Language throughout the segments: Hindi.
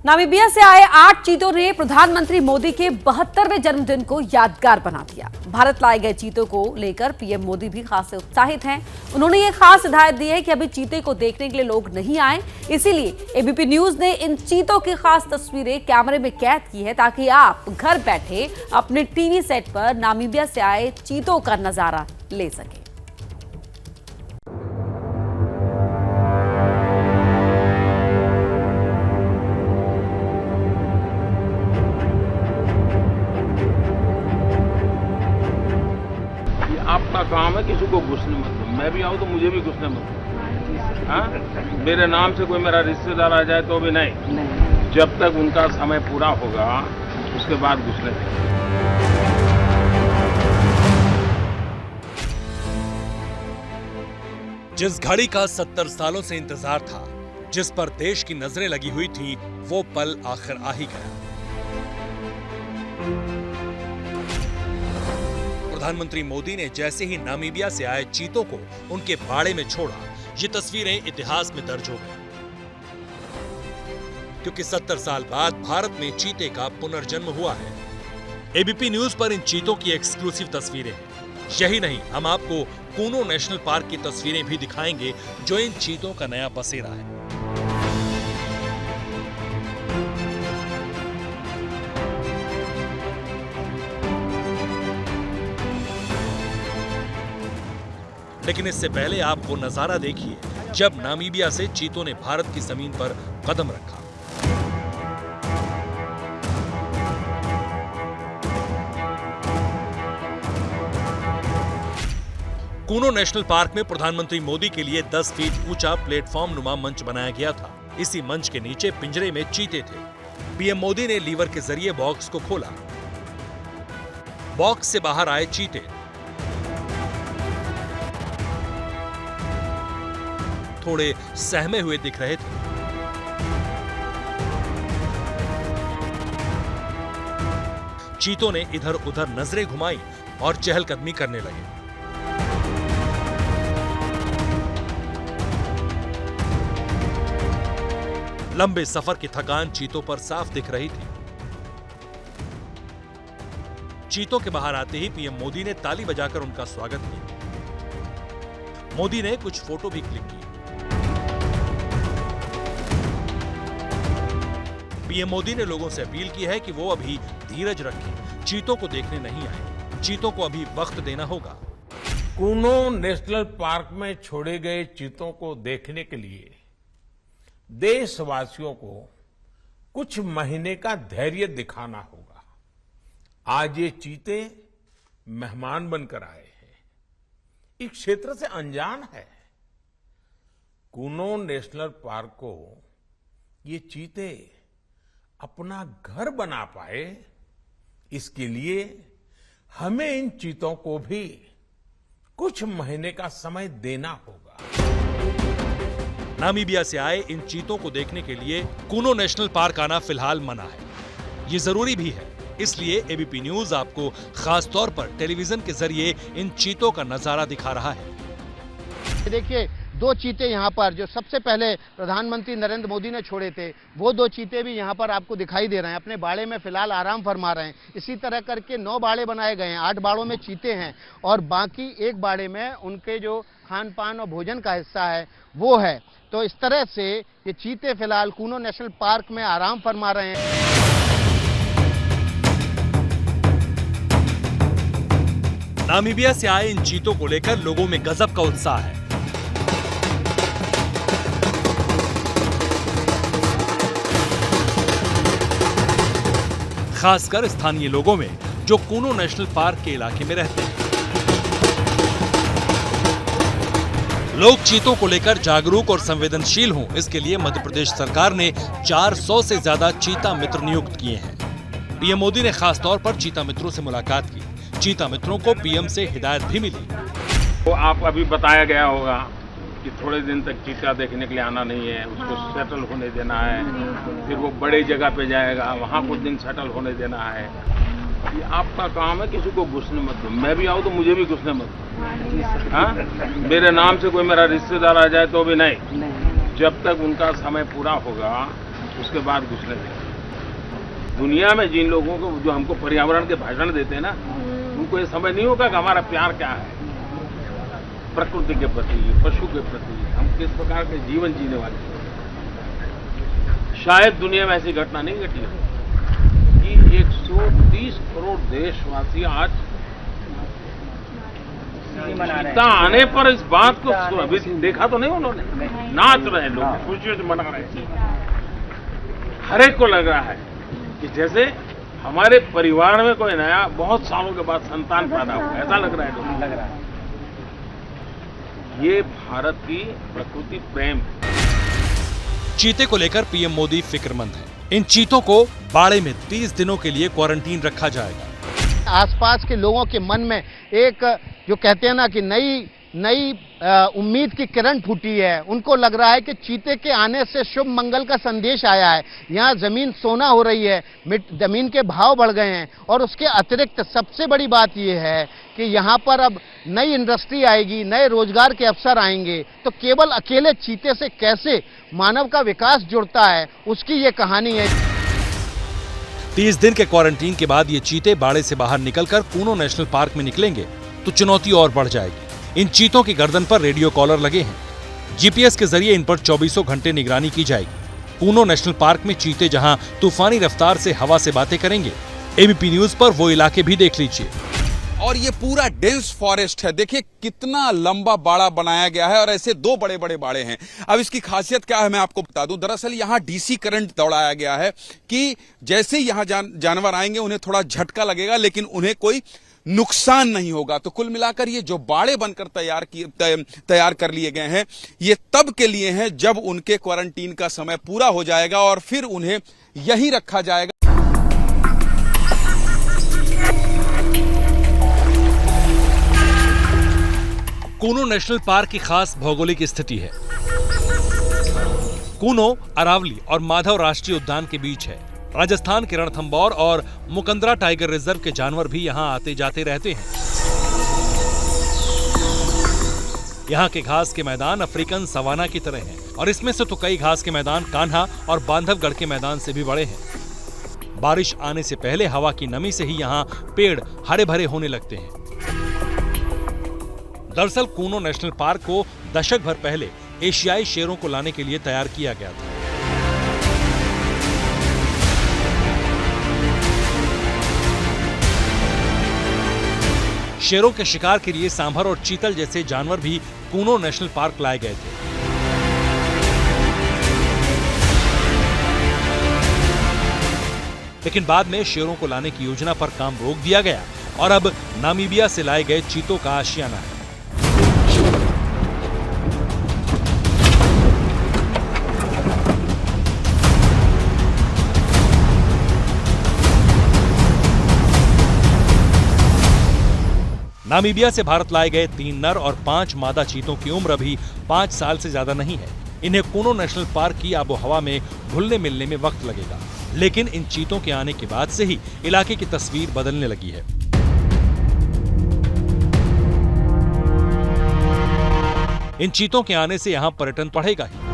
नामीबिया से आए 8 चीतों ने प्रधानमंत्री मोदी के 72वें जन्मदिन को यादगार बना दिया। भारत लाए गए चीतों को लेकर पीएम मोदी भी खासे उत्साहित हैं। उन्होंने ये खास हिदायत दी है कि अभी चीते को देखने के लिए लोग नहीं आए, इसीलिए एबीपी न्यूज ने इन चीतों की खास तस्वीरें कैमरे में कैद की है ताकि आप घर बैठे अपने टीवी सेट पर नामीबिया से आए चीतों का नजारा ले सकें। आपका काम है किसी को घुसने मत दो। मैं भी आऊँ तो मुझे भी घुसने मत दो। हाँ, मेरे नाम से कोई मेरा रिश्तेदार आ जाए तो भी नहीं। जब तक उनका समय पूरा होगा उसके बाद घुसने देंगे। जिस घड़ी का 70 सालों से इंतजार था, जिस पर देश की नजरें लगी हुई थी, वो पल आखिर आ ही गया। प्रधानमंत्री मोदी ने जैसे ही नामीबिया से आए चीतों को उनके बाड़े में छोड़ा, ये तस्वीरें इतिहास में दर्ज हो गई। क्योंकि 70 साल बाद भारत में चीते का पुनर्जन्म हुआ है। एबीपी न्यूज पर इन चीतों की एक्सक्लूसिव तस्वीरें हैं। यही नहीं, हम आपको कूनो नेशनल पार्क की तस्वीरें भी दिखाएंगे, जो इन चीतों का नया बसेरा है। लेकिन इससे पहले आप वो नजारा देखिए जब नामीबिया से चीतों ने भारत की जमीन पर कदम रखा। कूनो नेशनल पार्क में प्रधानमंत्री मोदी के लिए 10 फीट ऊंचा प्लेटफॉर्म नुमा मंच बनाया गया था। इसी मंच के नीचे पिंजरे में चीते थे। पीएम मोदी ने लीवर के जरिए बॉक्स को खोला। बॉक्स से बाहर आए चीते। थोड़े सहमे हुए दिख रहे थे। चीतों ने इधर उधर नजरें घुमाई और चहलकदमी करने लगे। लंबे सफर की थकान चीतों पर साफ दिख रही थी। चीतों के बाहर आते ही पीएम मोदी ने ताली बजाकर उनका स्वागत किया। मोदी ने कुछ फोटो भी क्लिक किए। पीएम मोदी ने लोगों से अपील की है कि वो अभी धीरज रखें, चीतों को देखने नहीं आए, चीतों को अभी वक्त देना होगा। कूनो नेशनल पार्क में छोड़े गए चीतों को देखने के लिए देशवासियों को कुछ महीने का धैर्य दिखाना होगा। आज ये चीते मेहमान बनकर आए हैं, इस क्षेत्र से अनजान है। कूनो नेशनल पार्क को ये चीते अपना घर बना पाए, इसके लिए हमें इन चीतों को भी कुछ महीने का समय देना होगा। नामीबिया से आए इन चीतों को देखने के लिए कूनो नेशनल पार्क आना फिलहाल मना है। ये जरूरी भी है, इसलिए एबीपी न्यूज आपको खास तौर पर टेलीविजन के जरिए इन चीतों का नजारा दिखा रहा है। देखिए, 2 चीते यहाँ पर जो सबसे पहले प्रधानमंत्री नरेंद्र मोदी ने छोड़े थे, वो 2 चीते भी यहाँ पर आपको दिखाई दे रहे हैं। अपने बाड़े में फिलहाल आराम फरमा रहे हैं। इसी तरह करके 9 बाड़े बनाए गए हैं। 8 बाड़ों में चीते हैं और बाकी 1 बाड़े में उनके जो खान पान और भोजन का हिस्सा है वो है। तो इस तरह से ये चीते फिलहाल कूनो नेशनल पार्क में आराम फरमा रहे हैं। नामीबिया से आए इन चीतों को लेकर लोगों में गजब का उत्साह है। खासकर स्थानीय लोगों में जो कूनो नेशनल पार्क के इलाके में रहते हैं। लोग चीतों को लेकर जागरूक और संवेदनशील हों, इसके लिए मध्य प्रदेश सरकार ने 400 से ज्यादा चीता मित्र नियुक्त किए हैं। पीएम मोदी ने खास तौर पर चीता मित्रों से मुलाकात की। चीता मित्रों को पीएम से हिदायत भी मिली। वो आप अभी बताया गया होगा कि थोड़े दिन तक चीता देखने के लिए आना नहीं है, उसको सेटल होने देना है, फिर वो बड़ी जगह पे जाएगा, वहाँ कुछ दिन सेटल होने देना है। ये आपका काम है किसी को घुसने मत दो। मैं भी आऊँ तो मुझे भी घुसने मत दो। हाँ, मेरे नाम से कोई मेरा रिश्तेदार आ जाए तो भी नहीं। जब तक उनका समय पूरा होगा उसके बाद घुसने देंगे। दुनिया में जिन लोगों को जो हमको पर्यावरण के भाषण देते हैं ना, उनको ये समझ नहीं होगा कि हमारा प्यार क्या है प्रकृति के प्रति, पशु के प्रति, हम किस प्रकार के जीवन जीने वाले हैं। शायद दुनिया में ऐसी घटना नहीं घटी हो कि 130 करोड़ देशवासी आज चीता आने पर इस बात को अभी देखा तो नहीं उन्होंने, नाच रहे हैं लोग, खुशियों से मना रहे हैं। हर एक को लग रहा है कि जैसे हमारे परिवार में कोई नया बहुत सालों के बाद संतान पैदा हुआ, ऐसा लग रहा है लोगों को। लग रहा है ये भारत की प्रकृति प्रेम। चीते को लेकर पीएम मोदी फिक्रमंद हैं। इन चीतों को बाड़े में 30 दिनों के लिए क्वारंटीन रखा जाएगा। आसपास के लोगों के मन में एक जो कहते हैं ना कि नई उम्मीद की किरण फूटी है। उनको लग रहा है कि चीते के आने से शुभ मंगल का संदेश आया है। यहाँ जमीन सोना हो रही है, जमीन के भाव बढ़ गए हैं और उसके अतिरिक्त सबसे बड़ी बात यह है कि यहाँ पर अब नई इंडस्ट्री आएगी, नए रोजगार के अवसर आएंगे। तो केवल अकेले चीते से कैसे मानव का विकास जुड़ता है, उसकी ये कहानी है। 30 दिन के क्वारंटीन के बाद ये चीते बाड़े से बाहर निकलकर कूनो नेशनल पार्क में निकलेंगे तो चुनौती और बढ़ जाएगी। इन चीतों की गर्दन पर रेडियो कॉलर लगे हैं। जीपीएस के जरिए इन पर 24 घंटे निगरानी की जाएगी। कूनो नेशनल पार्क में चीते जहां तूफानी रफ्तार से हवा से बातें करेंगे, एबीपी न्यूज पर वो इलाके भी देख लीजिए। और ये पूरा डेंस फॉरेस्ट है। देखिए कितना लंबा बाड़ा बनाया गया है और ऐसे 2 बड़े बड़े बाड़े हैं। अब इसकी खासियत क्या है मैं आपको बता दूं। दरअसल यहाँ डीसी करंट दौड़ाया गया है कि जैसे ही यहाँ जानवर आएंगे उन्हें थोड़ा झटका लगेगा लेकिन उन्हें कोई नुकसान नहीं होगा। तो कुल मिलाकर ये जो बाड़े बनकर तैयार कर लिए गए हैं, ये तब के लिए हैं जब उनके क्वारंटीन का समय पूरा हो जाएगा और फिर उन्हें यहीं रखा जाएगा। कूनो नेशनल पार्क की खास भौगोलिक स्थिति है। कूनो अरावली और माधव राष्ट्रीय उद्यान के बीच है। राजस्थान के रणथंभौर और मुकंदरा टाइगर रिजर्व के जानवर भी यहाँ आते जाते रहते हैं। यहाँ के घास के मैदान अफ्रीकन सवाना की तरह हैं और इसमें से तो कई घास के मैदान कान्हा और बांधवगढ़ के मैदान से भी बड़े हैं। बारिश आने से पहले हवा की नमी से ही यहाँ पेड़ हरे भरे होने लगते हैं। दरअसल कूनो नेशनल पार्क को दशक भर पहले एशियाई शेरों को लाने के लिए तैयार किया गया था। शेरों के शिकार के लिए सांभर और चीतल जैसे जानवर भी कूनो नेशनल पार्क लाए गए थे। लेकिन बाद में शेरों को लाने की योजना पर काम रोक दिया गया और अब नामीबिया से लाए गए चीतों का आशियाना है। नामीबिया से भारत लाए गए 3 नर और 5 मादा चीतों की उम्र अभी 5 साल से ज्यादा नहीं है। इन्हें कूनो नेशनल पार्क की आबोहवा में घुलने मिलने में वक्त लगेगा, लेकिन इन चीतों के आने के बाद से ही इलाके की तस्वीर बदलने लगी है। इन चीतों के आने से यहाँ पर्यटन बढ़ेगा ही।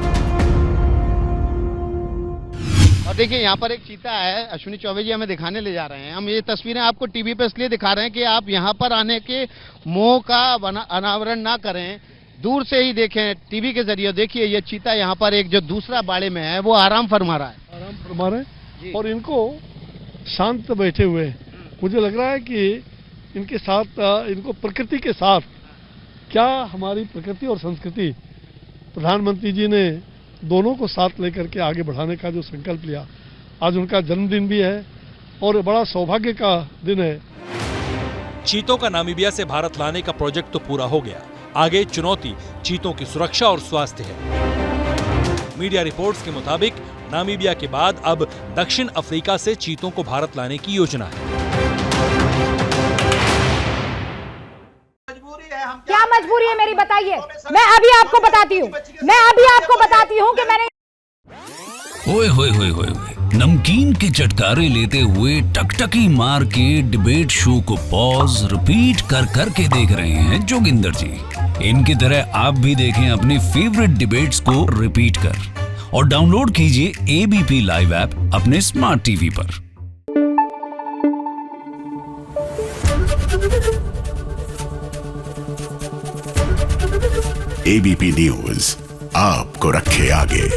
और देखिए यहाँ पर एक चीता है, अश्विनी चौबे जी हमें दिखाने ले जा रहे हैं। हम ये तस्वीरें आपको टीवी पे इसलिए दिखा रहे हैं कि आप यहाँ पर आने के मोह का अनावरण ना करें, दूर से ही देखें टीवी के जरिए। देखिए ये चीता यहाँ पर एक जो दूसरा बाड़े में है वो आराम फरमा रहा है। आराम फरमा रहे और इनको शांत बैठे हुए। मुझे लग रहा है कि इनके साथ, इनको प्रकृति के साथ, क्या हमारी प्रकृति और संस्कृति, प्रधानमंत्री जी ने दोनों को साथ लेकर के आगे बढ़ाने का जो संकल्प लिया, आज उनका जन्मदिन भी है और बड़ा सौभाग्य का दिन है। चीतों का नामीबिया से भारत लाने का प्रोजेक्ट तो पूरा हो गया, आगे चुनौती चीतों की सुरक्षा और स्वास्थ्य है। मीडिया रिपोर्ट्स के मुताबिक नामीबिया के बाद अब दक्षिण अफ्रीका से चीतों को भारत लाने की योजना है। क्या मजबूरी है मेरी, बताइए। मैं अभी आपको बताती हूँ कि मैंने ओए होए होए होए, नमकीन के चटकारे लेते हुए टकटकी मार के डिबेट शो को पॉज रिपीट कर करके देख रहे हैं जोगिंदर जी। इनकी तरह आप भी देखें अपनी फेवरेट डिबेट्स को रिपीट कर और डाउनलोड कीजिए एबीपी लाइव ऐप अपने स्मार्ट टीवी पर। एबीपी न्यूज आपको रखे आगे।